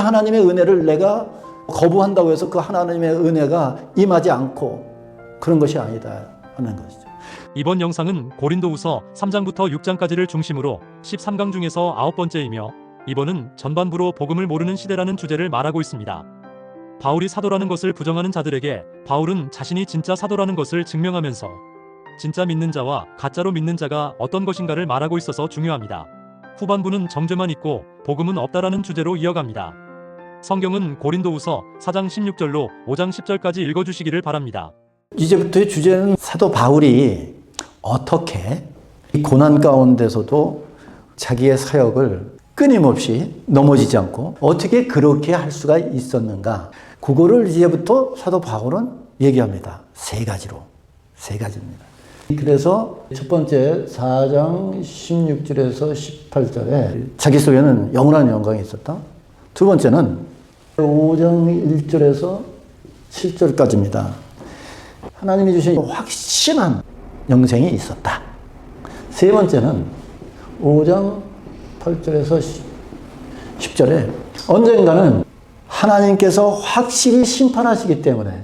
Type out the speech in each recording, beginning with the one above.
하나님의 은혜를 내가 거부한다고 해서 그 하나님의 은혜가 임하지 않고 그런 것이 아니다 하는 것이죠. 이번 영상은 고린도후서 3장부터 6장까지를 중심으로 13강 중에서 9번째이며 이번은 전반부로 복음을 모르는 시대라는 주제를 말하고 있습니다. 바울이 사도라는 것을 부정하는 자들에게 바울은 자신이 진짜 사도라는 것을 증명하면서 진짜 믿는 자와 가짜로 믿는 자가 어떤 것인가를 말하고 있어서 중요합니다. 후반부는 정죄만 있고 복음은 없다라는 주제로 이어갑니다. 성경은 고린도후서 4장 16절로 5장 10절까지 읽어주시기를 바랍니다. 이제부터의 주제는 사도 바울이 어떻게 이 고난 가운데서도 자기의 사역을 끊임없이 넘어지지 않고 어떻게 그렇게 할 수가 있었는가, 그거를 이제부터 사도 바울은 얘기합니다. 세 가지입니다. 그래서 첫 번째 4장 16절에서 18절에 자기 속에는 영원한 영광이 있었다. 두 번째는 5장 1절에서 7절까지입니다. 하나님이 주신 확신한 영생이 있었다. 세 번째는 5장 8절에서 10절에 언젠가는 하나님께서 확실히 심판하시기 때문에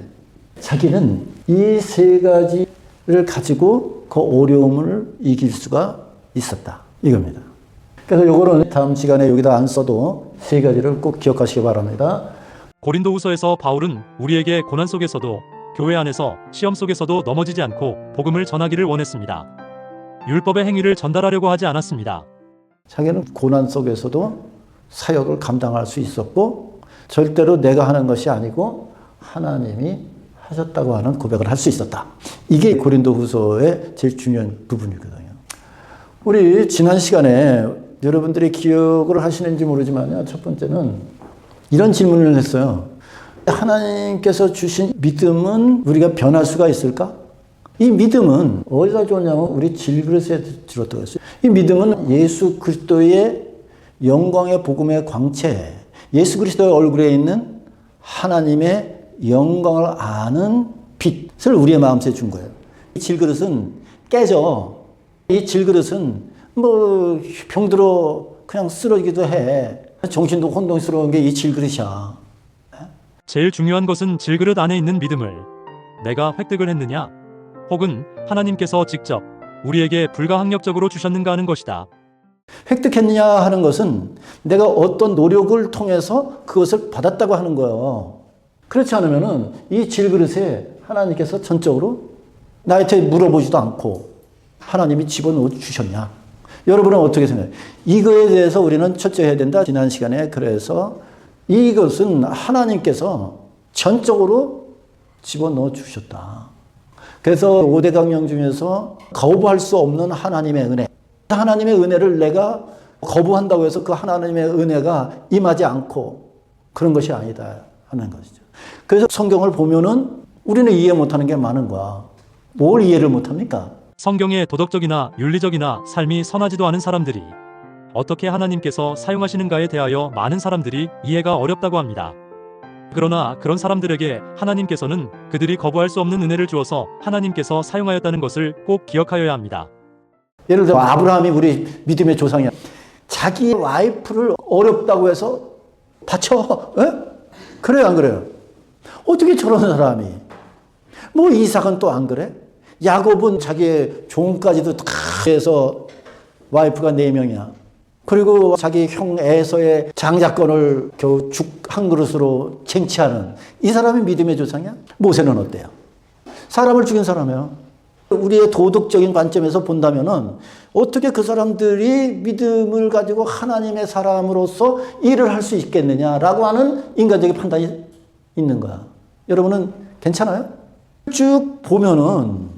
자기는 이 세 가지를 가지고 그 어려움을 이길 수가 있었다. 이겁니다. 그래서 요거는 다음 시간에 여기다 안 써도 세 가지를 꼭 기억하시기 바랍니다. 고린도후서에서 바울은 우리에게 고난 속에서도 교회 안에서 시험 속에서도 넘어지지 않고 복음을 전하기를 원했습니다. 율법의 행위를 전달하려고 하지 않았습니다. 자기는 고난 속에서도 사역을 감당할 수 있었고 절대로 내가 하는 것이 아니고 하나님이 하셨다고 하는 고백을 할 수 있었다. 이게 고린도후서의 제일 중요한 부분이거든요. 우리 지난 시간에 여러분들이 기억을 하시는지 모르지만 첫 번째는 이런 질문을 했어요. 하나님께서 주신 믿음은 우리가 변할 수가 있을까? 이 믿음은 어디다 줬냐면 우리 질그릇에 들었다고 했어요. 이 믿음은 예수 그리스도의 영광의 복음의 광채, 예수 그리스도의 얼굴에 있는 하나님의 영광을 아는 빛을 우리의 마음속에 준 거예요. 이 질그릇은 깨져. 이 질그릇은 뭐 병들어 그냥 쓰러지기도 해. 정신도 혼동스러운 게 이 질그릇이야. 제일 중요한 것은 질그릇 안에 있는 믿음을 내가 획득을 했느냐, 혹은 하나님께서 직접 우리에게 불가항력적으로 주셨는가 하는 것이다. 획득했느냐 하는 것은 내가 어떤 노력을 통해서 그것을 받았다고 하는 거예요. 그렇지 않으면은 이 질그릇에 하나님께서 전적으로 나한테 물어보지도 않고 하나님이 집어넣어 주셨냐? 여러분은 어떻게 생각해요? 이거에 대해서 우리는 철저해야 된다. 지난 시간에 그래서 이것은 하나님께서 전적으로 집어넣어 주셨다. 그래서 5대 강령 중에서 거부할 수 없는 하나님의 은혜. 하나님의 은혜를 내가 거부한다고 해서 그 하나님의 은혜가 임하지 않고 그런 것이 아니다 하는 것이죠. 그래서 성경을 보면은 우리는 이해 못하는 게 많은 거야. 뭘 이해를 못합니까? 성경의 도덕적이나 윤리적이나 삶이 선하지도 않은 사람들이 어떻게 하나님께서 사용하시는가에 대하여 많은 사람들이 이해가 어렵다고 합니다. 그러나 그런 사람들에게 하나님께서는 그들이 거부할 수 없는 은혜를 주어서 하나님께서 사용하였다는 것을 꼭 기억하여야 합니다. 예를 들어 아브라함이 우리 믿음의 조상이야. 자기 와이프를 어렵다고 해서 다쳐? 에? 그래요, 안 그래요? 어떻게 저런 사람이? 뭐 이삭은 또 안 그래? 야곱은 자기의 종까지도 다 해서 와이프가 4명이야. 그리고 자기 형 에서의 장자권을 겨우 죽 한 그릇으로 쟁취하는 이 사람이 믿음의 조상이야? 모세는 어때요? 사람을 죽인 사람이야. 우리의 도덕적인 관점에서 본다면은 어떻게 그 사람들이 믿음을 가지고 하나님의 사람으로서 일을 할 수 있겠느냐라고 하는 인간적인 판단이 있는 거야. 여러분은 괜찮아요? 쭉 보면은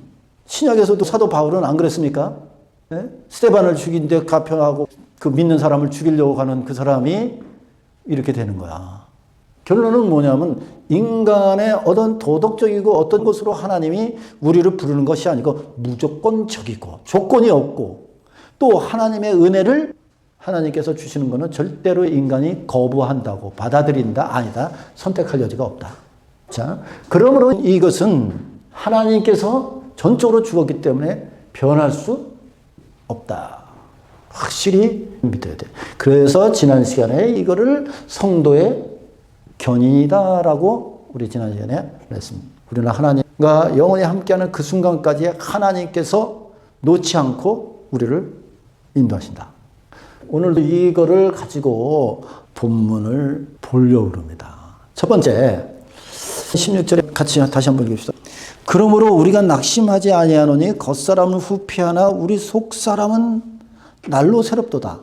신약에서도 사도 바울은 안 그랬습니까? 네? 스데반을 죽인 데 가평하고 그 믿는 사람을 죽이려고 하는 그 사람이 이렇게 되는 거야. 결론은 뭐냐면 인간의 어떤 도덕적이고 어떤 것으로 하나님이 우리를 부르는 것이 아니고 무조건적이고 조건이 없고 또 하나님의 은혜를 하나님께서 주시는 것은 절대로 인간이 거부한다고 받아들인다 아니다 선택할 여지가 없다. 자, 그러므로 이것은 하나님께서 전적으로 주었기 때문에 변할 수 없다. 확실히 믿어야 돼. 그래서 지난 시간에 이거를 성도의 견인이다라고 우리 지난 시간에 그랬습니다. 우리는 하나님과 영원히 함께하는 그 순간까지 하나님께서 놓지 않고 우리를 인도하신다. 오늘도 이거를 가지고 본문을 보려고 합니다. 첫 번째 16절에 같이 다시 한번 읽읍시다. 그러므로 우리가 낙심하지 아니하노니 겉사람은 후피하나 우리 속사람은 날로 새롭도다.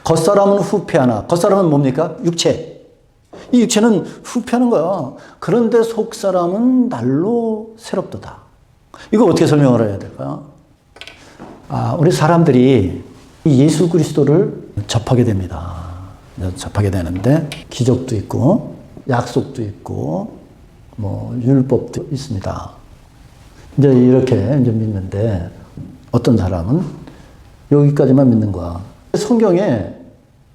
겉사람은 후피하나. 겉사람은 뭡니까? 육체. 이 육체는 후피하는 거야. 그런데 속사람은 날로 새롭도다. 이거 어떻게 설명을 해야 될까요? 우리 사람들이 예수 그리스도를 접하게 됩니다. 접하게 되는데 기적도 있고 약속도 있고 율법도 있습니다. 이제 이렇게 이제 믿는데 어떤 사람은 여기까지만 믿는 거야. 성경에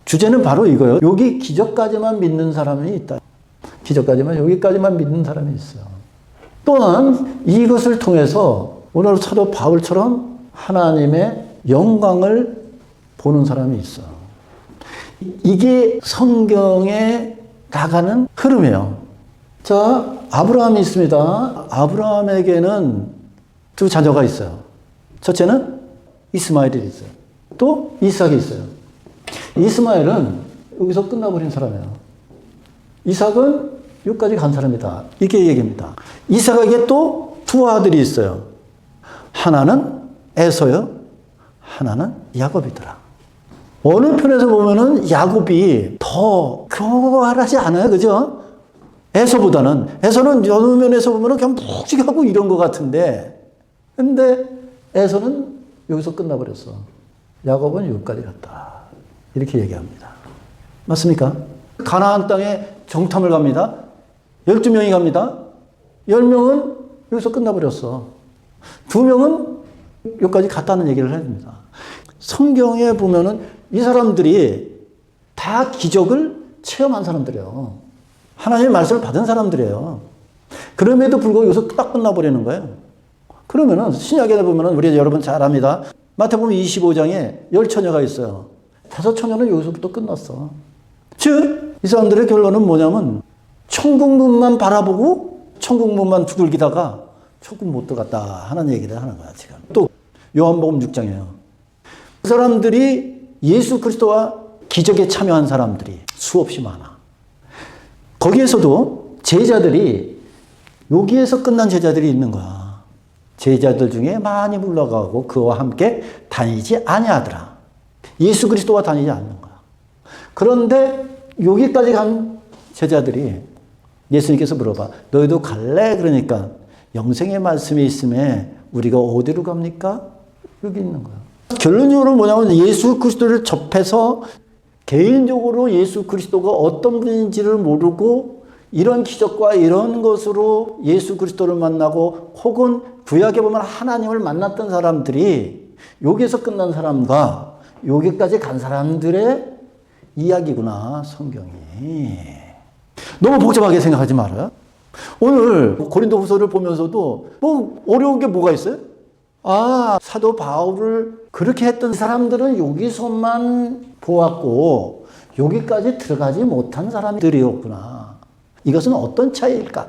주제는 바로 이거예요. 여기 기적까지만 믿는 사람이 있다. 기적까지만 여기까지만 믿는 사람이 있어요. 또한 이것을 통해서 오늘 사도 바울처럼 하나님의 영광을 보는 사람이 있어요. 이게 성경에 나가는 흐름이에요. 자, 아브라함이 있습니다. 아브라함에게는 두 자녀가 있어요. 첫째는 이스마엘이 있어요. 또 이삭이 있어요. 이스마엘은 여기서 끝나버린 사람이에요. 이삭은 여기까지 간 사람이다. 이게 얘기입니다. 이삭에게 또 두 아들이 있어요. 하나는 에서요. 하나는 야곱이더라. 어느 편에서 보면은 야곱이 더 교활하지 않아요. 그죠? 에서는 어느 면에서 보면은 그냥 묵직하고 이런 것 같은데, 근데 에서는 여기서 끝나버렸어. 야곱은 여기까지 갔다. 이렇게 얘기합니다. 맞습니까? 가나안 땅에 정탐을 갑니다. 12명이 갑니다. 10명은 여기서 끝나버렸어. 2명은 여기까지 갔다는 얘기를 해줍니다. 성경에 보면은 이 사람들이 다 기적을 체험한 사람들이에요. 하나님의 말씀을 받은 사람들이에요. 그럼에도 불구하고 여기서 딱 끝나버리는 거예요. 그러면은 신약에 보면은 우리 여러분 잘 압니다. 마태복음 25장에 10처녀가 있어요. 5처녀는 여기서부터 끝났어. 즉, 이 사람들의 결론은 뭐냐면 천국문만 바라보고 천국문만 두들기다가 천국 못 들어갔다 하는 얘기를 하는 거야, 지금. 또 요한복음 6장이에요. 그 사람들이 예수 그리스도와 기적에 참여한 사람들이 수없이 많아. 거기에서도 제자들이 여기에서 끝난 제자들이 있는 거야. 제자들 중에 많이 물러가고 그와 함께 다니지 아니하더라. 예수 그리스도와 다니지 않는 거야. 그런데 여기까지 간 제자들이 예수님께서 물어봐. 너희도 갈래? 그러니까 영생의 말씀이 있음에 우리가 어디로 갑니까? 여기 있는 거야. 결론적으로 뭐냐면 예수 그리스도를 접해서 개인적으로 예수 그리스도가 어떤 분인지를 모르고 이런 기적과 이런 것으로 예수 그리스도를 만나고 혹은 구약에 보면 하나님을 만났던 사람들이 여기에서 끝난 사람과 여기까지 간 사람들의 이야기구나, 성경이. 너무 복잡하게 생각하지 말아요. 오늘 고린도후서를 보면서도 어려운 게 뭐가 있어요? 사도 바울을 그렇게 했던 사람들은 여기서만 보았고 여기까지 들어가지 못한 사람들이었구나. 이것은 어떤 차이일까?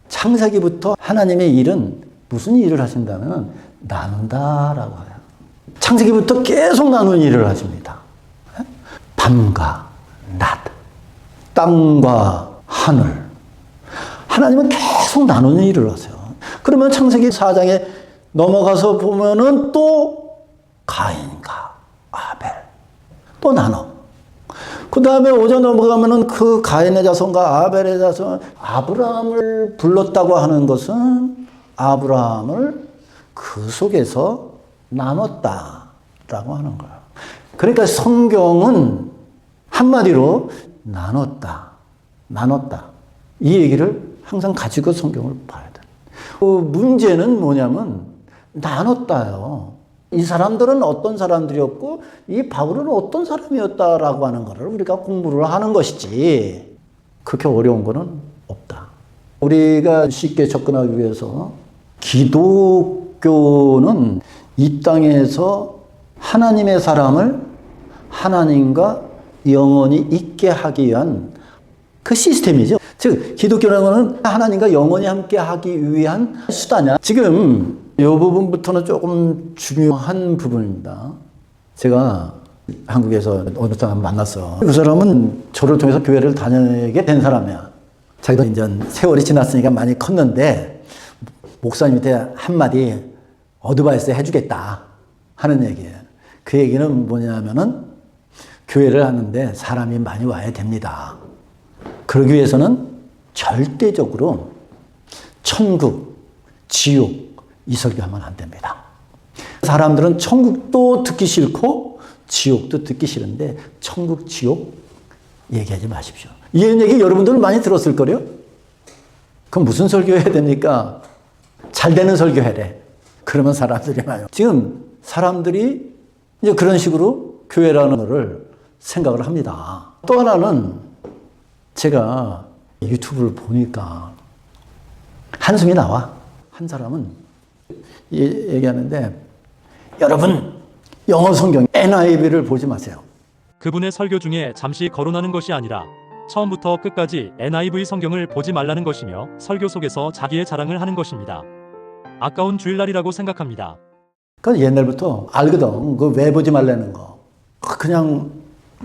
창세기부터 하나님의 일은 무슨 일을 하신다면 나눈다라고 해요. 창세기부터 계속 나누는 일을 하십니다. 밤과 낮, 땅과 하늘. 하나님은 계속 나누는 일을 하세요. 그러면 창세기 4장에 넘어가서 보면은 또 가인과 아벨 또 나눠. 그 다음에 5장 넘어가면은 그 가인의 자손과 아벨의 자손, 아브라함을 불렀다고 하는 것은 아브라함을 그 속에서 나눴다라고 하는 거예요. 그러니까 성경은 한마디로 나눴다. 이 얘기를 항상 가지고 성경을 봐야 돼. 문제는 뭐냐면 나눴다요. 이 사람들은 어떤 사람들이었고 이 바울은 어떤 사람이었다라고 하는 것을 우리가 공부를 하는 것이지 그렇게 어려운 거는 없다. 우리가 쉽게 접근하기 위해서 기독교는 이 땅에서 하나님의 사람을 하나님과 영원히 있게 하기 위한 그 시스템이죠. 즉 기독교라는 하나님과 영원히 함께 하기 위한 수단이야. 지금 이 부분부터는 조금 중요한 부분입니다. 제가 한국에서 어느 사람 만났어. 그 사람은 저를 통해서 교회를 다니게 된 사람이야. 자기도 이제 세월이 지났으니까 많이 컸는데 목사님한테 한마디 어드바이스 해주겠다 하는 얘기예요. 그 얘기는 뭐냐면은 교회를 하는데 사람이 많이 와야 됩니다. 그러기 위해서는 절대적으로 천국, 지옥 이 설교하면 안 됩니다. 사람들은 천국도 듣기 싫고 지옥도 듣기 싫은데 천국, 지옥 얘기하지 마십시오. 이런 얘기 여러분들 많이 들었을 거요. 그럼 무슨 설교해야 됩니까? 잘 되는 설교해래. 그러면 사람들이 많아요. 지금 사람들이 이제 그런 식으로 교회라는 것을 생각을 합니다. 또 하나는 제가 유튜브를 보니까 한숨이 나와. 한 사람은 얘기하는데 여러분 영어 성경 NIV를 보지 마세요. 그분의 설교 중에 잠시 거론하는 것이 아니라 처음부터 끝까지 NIV 성경을 보지 말라는 것이며 설교 속에서 자기의 자랑을 하는 것입니다. 아까운 주일날이라고 생각합니다. 그건 옛날부터 알거든. 그 왜 보지 말라는 거. 그냥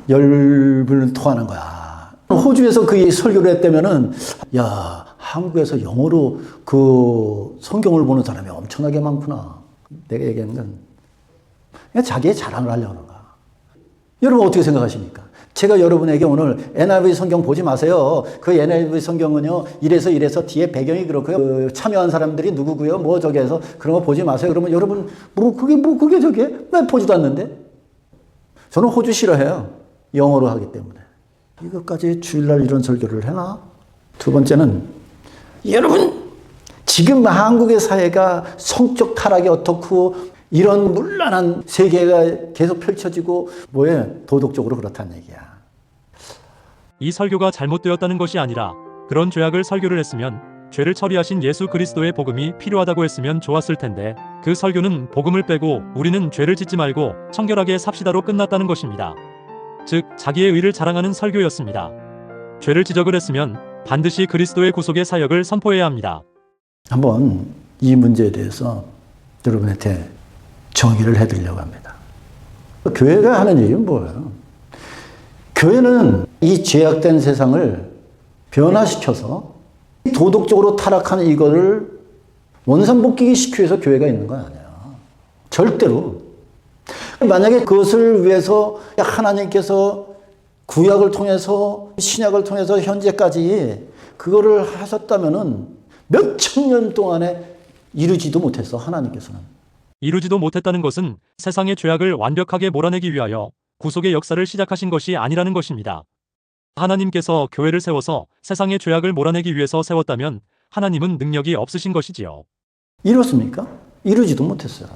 열불 토하는 거야. 호주에서 그 설교를 했다면은 야 한국에서 영어로 그 성경을 보는 사람이 엄청나게 많구나. 내가 얘기하는 건 그냥 자기의 자랑을 하려는 거야. 여러분 어떻게 생각하십니까? 제가 여러분에게 오늘 NIV 성경 보지 마세요. 그 NIV 성경은요 이래서 뒤에 배경이 그렇고요. 그 참여한 사람들이 누구고요. 뭐 저기 해서 그런 거 보지 마세요. 그러면 여러분 그게 저게 왜 보지도 않는데? 저는 호주 싫어해요. 영어로 하기 때문에. 이것까지 주일날 이런 설교를 해나? 두 번째는 여러분 지금 한국의 사회가 성적 타락이 어떻고 이런 문란한 세계가 계속 펼쳐지고 뭐에 도덕적으로 그렇다는 얘기야. 이 설교가 잘못되었다는 것이 아니라 그런 죄악을 설교를 했으면 죄를 처리하신 예수 그리스도의 복음이 필요하다고 했으면 좋았을 텐데 그 설교는 복음을 빼고 우리는 죄를 짓지 말고 청결하게 삽시다로 끝났다는 것입니다. 즉 자기의 의를 자랑하는 설교였습니다. 죄를 지적을 했으면 반드시 그리스도의 구속의 사역을 선포해야 합니다. 한번 이 문제에 대해서 여러분한테 정의를 해드리려고 합니다. 교회가 하는 일이 뭐예요? 교회는 이 죄악된 세상을 변화시켜서 도덕적으로 타락한 이거를 원상복귀 시키기 위해서 교회가 있는 건 아니야. 절대로. 만약에 그것을 위해서 하나님께서 구약을 통해서 신약을 통해서 현재까지 그거를 하셨다면은 몇천 년 동안에 이루지도 못했어, 하나님께서는. 이루지도 못했다는 것은 세상의 죄악을 완벽하게 몰아내기 위하여 구속의 역사를 시작하신 것이 아니라는 것입니다. 하나님께서 교회를 세워서 세상의 죄악을 몰아내기 위해서 세웠다면 하나님은 능력이 없으신 것이지요. 이뤘습니까? 이루지도 못했어요.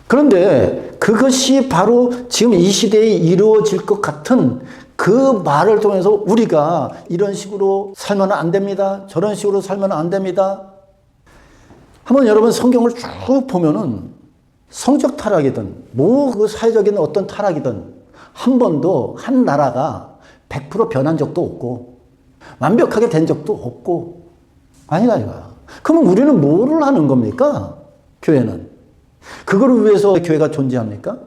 그런데 그것이 바로 지금 이 시대에 이루어질 것 같은 그 말을 통해서 우리가 이런 식으로 살면 안 됩니다. 저런 식으로 살면 안 됩니다. 한번 여러분 성경을 쭉 보면은 성적 타락이든 뭐 그 사회적인 어떤 타락이든 한 번도 한 나라가 100% 변한 적도 없고 완벽하게 된 적도 없고 아니다 이거야. 그러면 우리는 뭐를 하는 겁니까? 교회는. 그거를 위해서 교회가 존재합니까?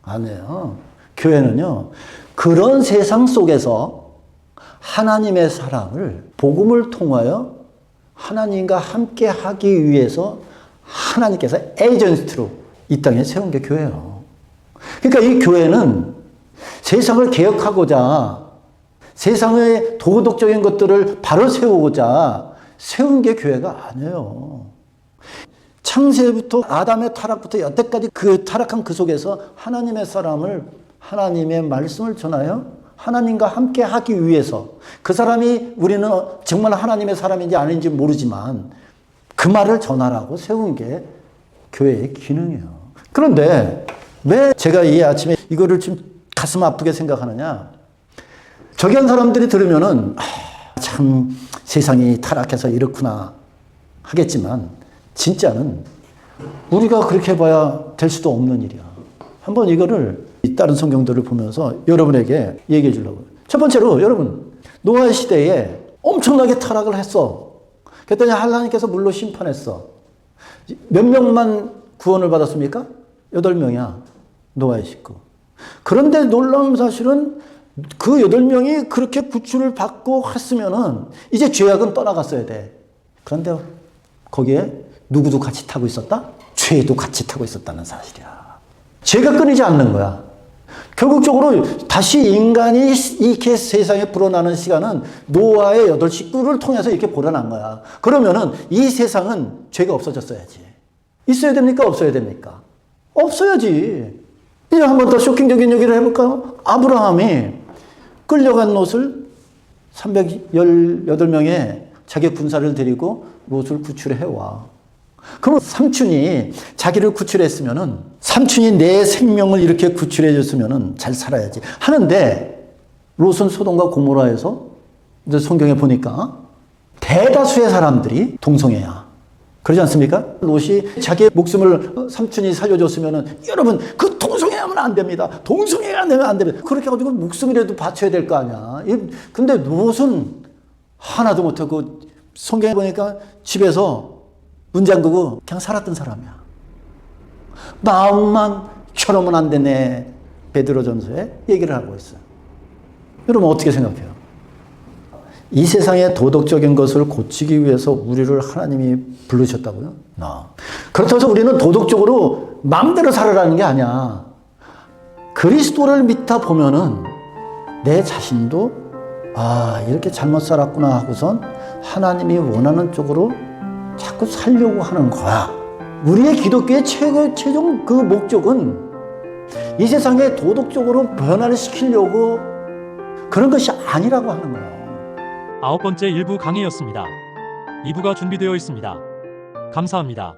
아니에요. 교회는요. 그런 세상 속에서 하나님의 사랑을 복음을 통하여 하나님과 함께 하기 위해서 하나님께서 에이전트로 이 땅에 세운 게 교회예요. 그러니까 이 교회는 세상을 개혁하고자 세상의 도덕적인 것들을 바로 세우고자 세운 게 교회가 아니에요. 창세부터 아담의 타락부터 여태까지 그 타락한 그 속에서 하나님의 사람을 하나님의 말씀을 전하여 하나님과 함께 하기 위해서 그 사람이 우리는 정말 하나님의 사람인지 아닌지 모르지만 그 말을 전하라고 세운 게 교회의 기능이에요. 그런데 왜 제가 이 아침에 이거를 좀 가슴 아프게 생각하느냐? 저기 한 사람들이 들으면은 참 세상이 타락해서 이렇구나 하겠지만 진짜는 우리가 그렇게 봐야 될 수도 없는 일이야. 한번 이거를 이 다른 성경들을 보면서 여러분에게 얘기해 주려고요. 첫 번째로 여러분, 노아 시대에 엄청나게 타락을 했어. 그랬더니 하나님께서 물로 심판했어. 몇 명만 구원을 받았습니까? 8명이야. 노아의 식구. 그런데 놀라운 사실은 그 8명이 그렇게 구출을 받고 했으면은 이제 죄악은 떠나갔어야 돼. 그런데 거기에 누구도 같이 타고 있었다? 죄도 같이 타고 있었다는 사실이야. 죄가 끊이지 않는 거야. 결국적으로 다시 인간이 이렇게 세상에 불어나는 시간은 노아의 8 식구를 통해서 이렇게 불어난 거야. 그러면은 이 세상은 죄가 없어졌어야지. 있어야 됩니까? 없어야 됩니까? 없어야지. 이제 한 번 더 쇼킹적인 얘기를 해볼까요? 아브라함이 끌려간 롯을 318명의 자기 군사를 데리고 롯을 구출해와. 그럼 삼촌이 자기를 구출했으면은, 삼촌이 내 생명을 이렇게 구출해줬으면은 잘 살아야지 하는데, 롯은 소돔과 고모라에서 이제 성경에 보니까 대다수의 사람들이 동성애야. 그러지 않습니까? 롯이 자기의 목숨을 삼촌이 살려줬으면은, 여러분, 그 동성애하면 안 됩니다. 동성애가 안 되면 안 됩니다. 그렇게 해가지고 목숨이라도 바쳐야 될 거 아니야. 근데 롯은 하나도 못하고, 성경에 보니까 집에서 문 잠그고 그냥 살았던 사람이야. 마음만 켜놓으면 안 되네. 베드로전서에 얘기를 하고 있어요. 여러분 어떻게 생각해요? 이 세상의 도덕적인 것을 고치기 위해서 우리를 하나님이 부르셨다고요? 그렇다고 해서 우리는 도덕적으로 마음대로 살아라는 게 아니야. 그리스도를 믿다 보면은 내 자신도 이렇게 잘못 살았구나 하고선 하나님이 원하는 쪽으로 자꾸 살려고 하는 거야. 우리의 기독교의 최종 그 목적은 이 세상에 도덕적으로 변화를 시키려고 그런 것이 아니라고 하는 거예요. 9번째 일부 강의였습니다. 2부가 준비되어 있습니다. 감사합니다.